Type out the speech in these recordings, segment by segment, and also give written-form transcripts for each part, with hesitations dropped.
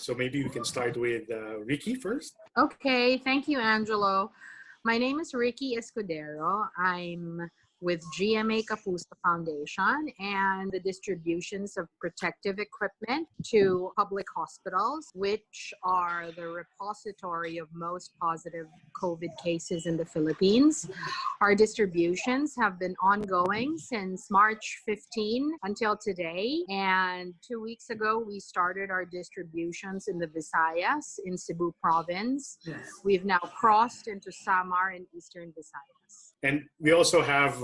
So maybe we can start with Rikki first. Okay, thank you, Angelo. My name is Rikki Escudero. I'm with GMA Kapuso Foundation and the distributions of protective equipment to public hospitals, which are the repository of most positive COVID cases in the Philippines. Our distributions have been ongoing since March 15 until today. And 2 weeks ago, we started our distributions in the Visayas in Cebu province. Yes. We've now crossed into Samar in Eastern Visayas. And we also have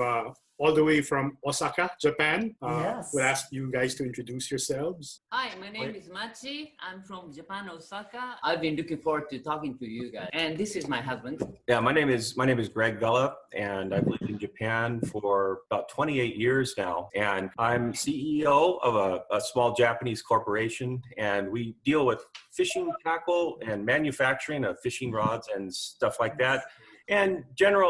all the way from Osaka, Japan. Yes. We'll ask you guys to introduce yourselves. Hi, my name is Machi. I'm from Japan, Osaka. I've been looking forward to talking to you guys. And this is my husband. Yeah, my name is Greg Vela, and I've lived in Japan for about 28 years now. And I'm CEO of a small Japanese corporation, and we deal with fishing tackle and manufacturing of fishing rods and stuff like that. And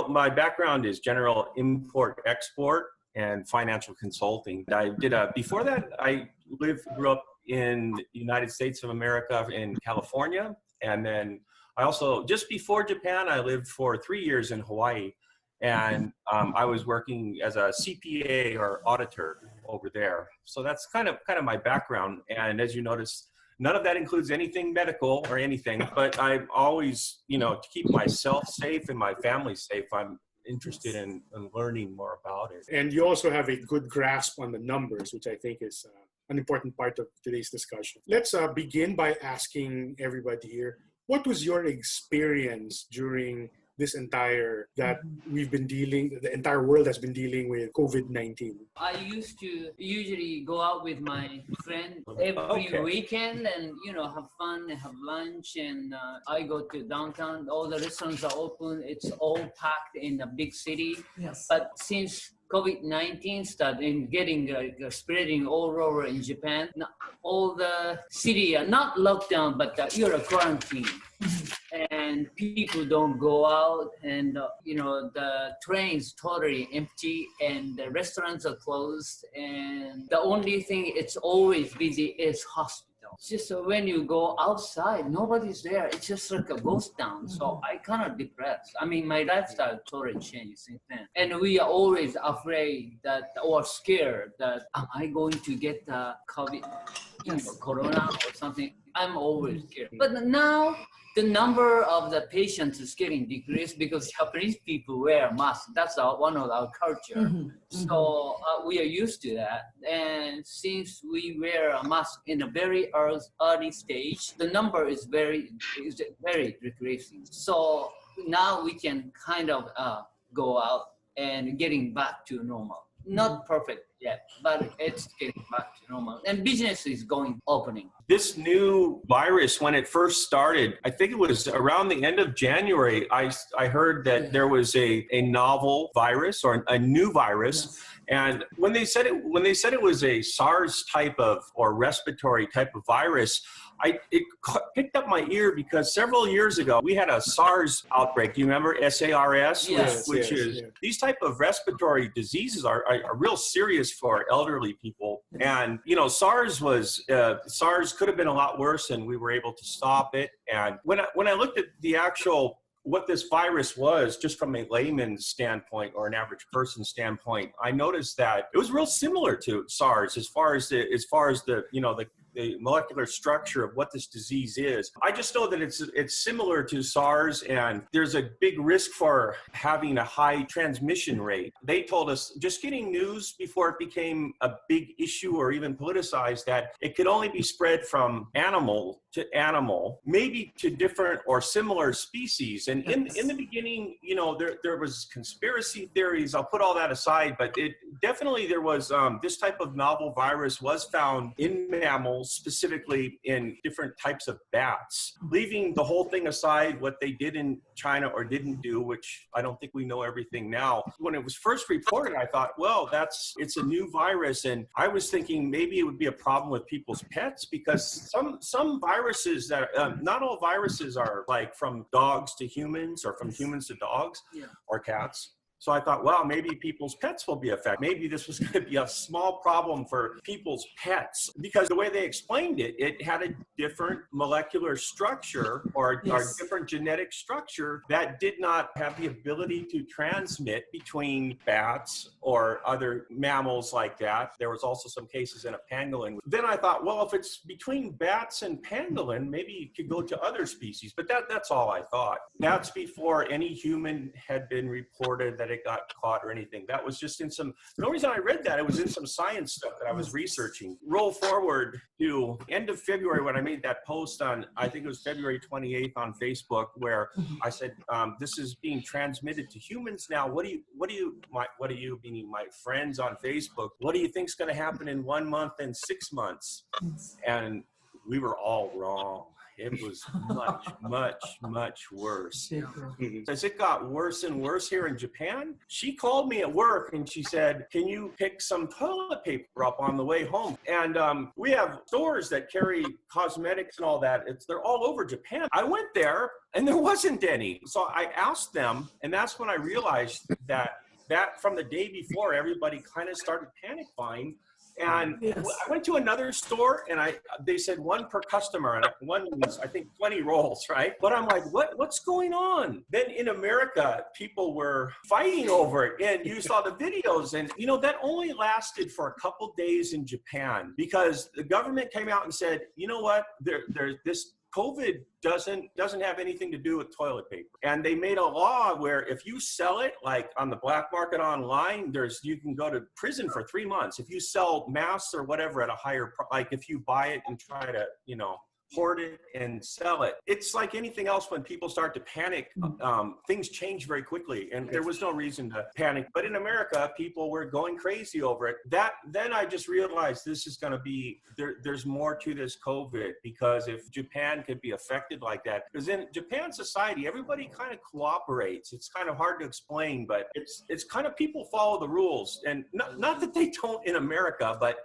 my background is general import-export and financial consulting. Before that, I grew up in the United States of America in California. And then I also, just before Japan, I lived for 3 years in Hawaii. And I was working as a CPA or auditor over there. So that's kind of my background. And as you notice, none of that includes anything medical or anything, but I'm always, to keep myself safe and my family safe, I'm interested in learning more about it. And you also have a good grasp on the numbers, which I think is an important part of today's discussion. Let's begin by asking everybody here, what was your experience during this the entire world has been dealing with COVID-19? I used to usually go out with my friend every weekend and, have fun and have lunch. And I go to downtown. All the restaurants are open. It's all packed in a big city. Yes. But since COVID-19 started spreading all over in Japan, all the city are not locked down, but you're a quarantine. And people don't go out, and the trains totally empty, and the restaurants are closed, and the only thing it's always busy is hospital. It's just when you go outside, nobody's there. It's just like a ghost town. So I kind of depressed. I mean, my lifestyle totally changed since then. And we are always afraid or scared that, am I going to get the COVID, corona or something? I'm always scared. But now, the number of the patients is getting decreased because Japanese people wear masks. That's one of our culture. So we are used to that. And since we wear a mask in a very early stage, the number is very decreasing. So now we can kind of go out and getting back to normal. Not perfect yet, but it's getting back to normal. And business is opening. This new virus, when it first started, I think it was around the end of January, I heard that there was a novel virus or a new virus. And when they said it was a SARS type of or respiratory type of virus, it picked up my ear because several years ago we had a SARS outbreak. Do you remember SARS? Yes. Which is these type of respiratory diseases are real serious for elderly people. And SARS could have been a lot worse, and we were able to stop it. And when I looked at the actual what this virus was, just from a layman's standpoint or an average person standpoint, I noticed that it was real similar to SARS as far as the molecular structure of what this disease is. I just know that it's similar to SARS, and there's a big risk for having a high transmission rate. They told us, just getting news before it became a big issue or even politicized, that it could only be spread from animal to animal, maybe to different or similar species. And in the beginning, there was conspiracy theories. I'll put all that aside, but there was this type of novel virus was found in mammals, specifically in different types of bats. Leaving the whole thing aside, what they did in China or didn't do, which I don't think we know everything now. When it was first reported, I thought, well, it's a new virus. And I was thinking maybe it would be a problem with people's pets, because some viruses that, not all viruses are like from dogs to humans or from humans to dogs or cats. So I thought, well, maybe people's pets will be affected. Maybe this was going to be a small problem for people's pets, because the way they explained it, it had a different molecular structure or different genetic structure that did not have the ability to transmit between bats or other mammals like that. There was also some cases in a pangolin. Then I thought, well, if it's between bats and pangolin, maybe it could go to other species. But that's all I thought. That's before any human had been reported that it got caught or anything. That was just in some, the only reason I read that, it was in some science stuff that I was researching. Roll forward to end of February when I made that post on, I think it was February 28th on Facebook, where I said, this is being transmitted to humans now. What do you, meaning my friends on Facebook, what do you think is going to happen in 1 month and 6 months? And we were all wrong. It was much, much, much worse. As it got worse and worse here in Japan, she called me at work and she said, can you pick some toilet paper up on the way home? And we have stores that carry cosmetics and all that. They're all over Japan. I went there and there wasn't any. So I asked them, and that's when I realized that from the day before, everybody kind of started panic buying. And I went to another store and they said one per customer, and one was, I think, 20 rolls, right? But I'm like, what's going on? Then in America, people were fighting over it, and you saw the videos, and you know, that only lasted for a couple days in Japan because the government came out and said, you know what, there's this COVID doesn't have anything to do with toilet paper. And they made a law where if you sell it, like on the black market online, you can go to prison for 3 months. If you sell masks or whatever at a higher, like if you buy it and try to, hoard it and sell it. It's like anything else. When people start to panic, things change very quickly, and there was no reason to panic. But in America, people were going crazy over it. Then I just realized this is going to be, there's more to this COVID, because if Japan could be affected like that, because in Japan society, everybody kind of cooperates. It's kind of hard to explain, but it's kind of, people follow the rules, and not that they don't in America, but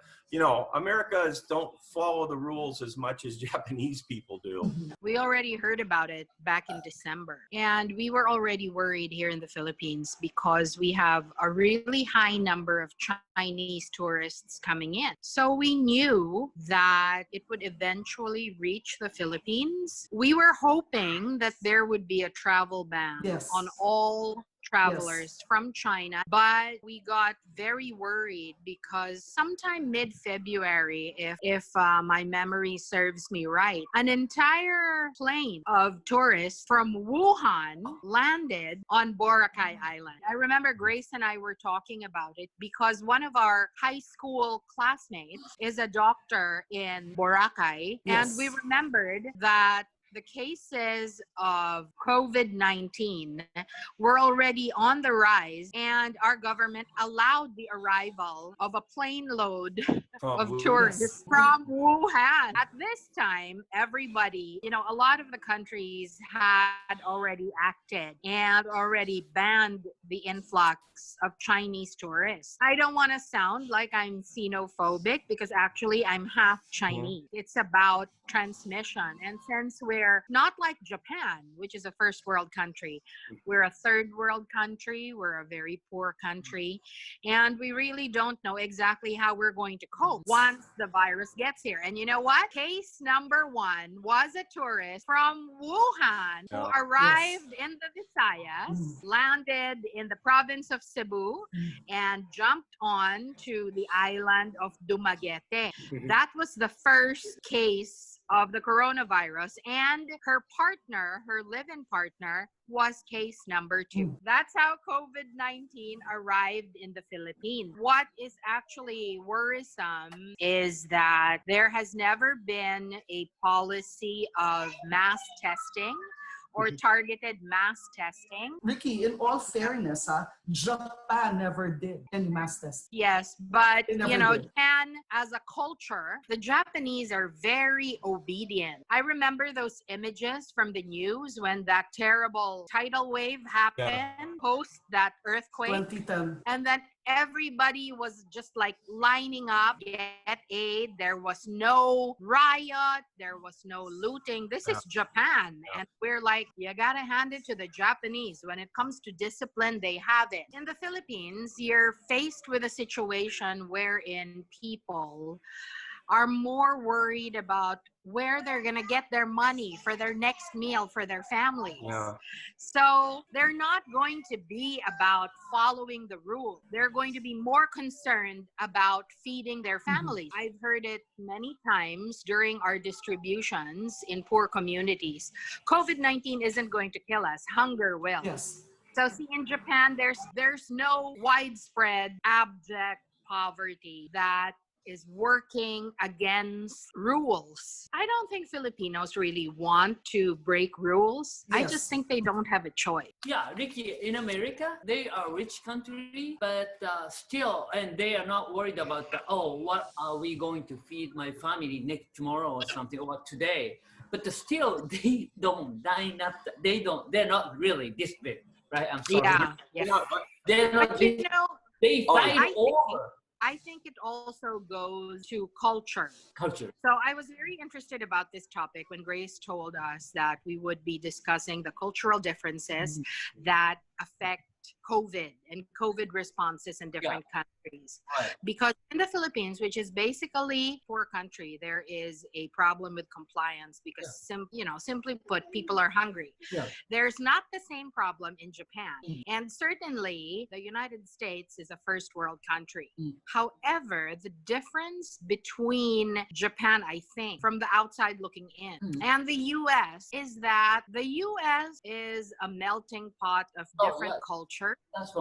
Americans don't follow the rules as much as Japanese people do. We already heard about it back in December, and we were already worried here in the Philippines because we have a really high number of Chinese tourists coming in. So we knew that it would eventually reach the Philippines. We were hoping that there would be a travel ban on all travelers from China, but we got very worried because sometime mid-February, if my memory serves me right, an entire plane of tourists from Wuhan landed on Boracay Island. I remember Grace and I were talking about it because one of our high school classmates is a doctor in Boracay, and we remembered that the cases of COVID-19 were already on the rise, and our government allowed the arrival of a plane load of tourists from Wuhan. At this time, everybody, a lot of the countries had already acted and already banned the influx of Chinese tourists. I don't want to sound like I'm xenophobic because actually I'm half Chinese. It's about transmission. And since we're not like Japan, which is a first world country, we're a third world country, we're a very poor country, and we really don't know exactly how we're going to cope once the virus gets here. And you know what? Case number 1 was a tourist from Wuhan who arrived in the Visayas, landed in the province of Cebu, and jumped on to the island of Dumaguete. That was the first case of the coronavirus, and her live-in partner, was case number 2. That's how COVID-19 arrived in the Philippines. What is actually worrisome is that there has never been a policy of mass testing or targeted mass testing. Rikki, in all fairness, Japan never did any mass testing. Yes, but Japan as a culture, the Japanese are very obedient. I remember those images from the news when that terrible tidal wave happened, post that earthquake. 2010. And then everybody was just like lining up, get aid. There was no riot. There was no looting. This is Japan. And we're like, you gotta hand it to the Japanese. When it comes to discipline, they have it. In the Philippines, you're faced with a situation wherein people are more worried about where they're going to get their money for their next meal for their families. Yeah. So they're not going to be about following the rules. They're going to be more concerned about feeding their families. I've heard it many times during our distributions in poor communities. COVID-19 isn't going to kill us. Hunger will. Yes. So see, in Japan, there's no widespread abject poverty that is working against rules. I don't think Filipinos really want to break rules. Yes. I just think they don't have a choice. Yeah, Rikki, in America, they are a rich country, but still, and they are not worried about what are we going to feed my family next tomorrow or something, or today. But still, they don't line up. They're not really this big, right? I'm sorry. Yeah. They're not But this, they fight over. I think it also goes to culture. Culture. So I was very interested about this topic when Grace told us that we would be discussing the cultural differences that affect COVID and COVID responses in different countries. Right. Because in the Philippines, which is basically a poor country, there is a problem with compliance because simply put, people are hungry. Yeah. There's not the same problem in Japan. And certainly the United States is a first world country. However, the difference between Japan, I think, from the outside looking in, and the US is that the US is a melting pot of different cultures.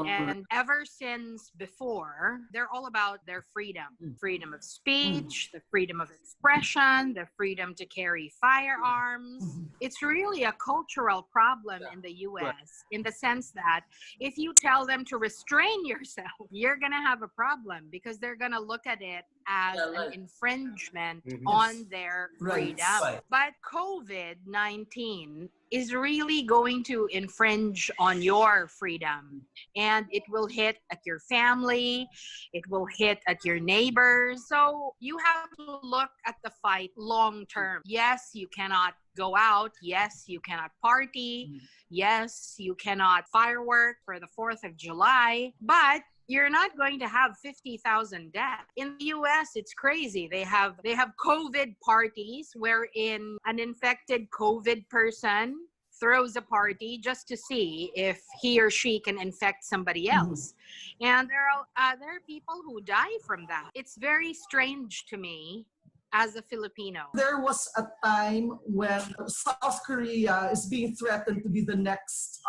And ever since before, they're all about their freedom. Freedom of speech, the freedom of expression, the freedom to carry firearms. It's really a cultural problem in the US in the sense that if you tell them to restrain yourself, you're going to have a problem because they're going to look at it as an infringement on their freedom. Right. But COVID-19 is really going to infringe on your freedom, and it will hit at your family, it will hit at your neighbors. So you have to look at the fight long term. Yes, you cannot go out. Yes, you cannot party. Yes, you cannot firework for the 4th of July, but you're not going to have 50,000 deaths. In the US, it's crazy. They have COVID parties wherein an infected COVID person throws a party just to see if he or she can infect somebody else. And there are people who die from that. It's very strange to me as a Filipino. There was a time when South Korea is being threatened to be the next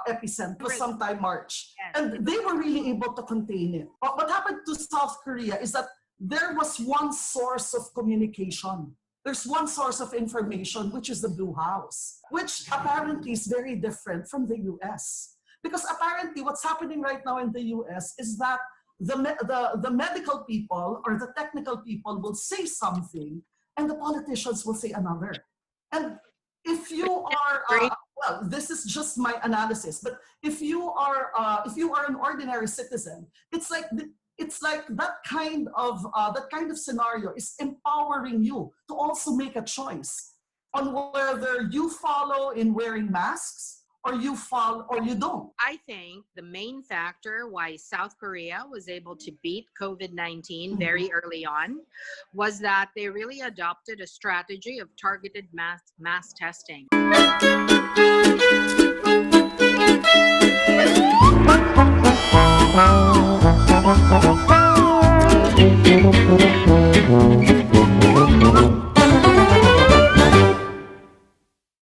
epicenter. It was sometime March. Yes. And they were really able to contain it. But what happened to South Korea is that there was one source of communication. There's one source of information, which is the Blue House, which apparently is very different from the US. Because apparently what's happening right now in the US is that the medical people or the technical people will say something and the politicians will say another. And if you are, well, this is just my analysis, but if you are an ordinary citizen, it's like that kind of scenario is empowering you to also make a choice on whether you follow in wearing masks or you follow or you don't. I think the main factor why South Korea was able to beat COVID-19 very early on was that they really adopted a strategy of targeted mass testing.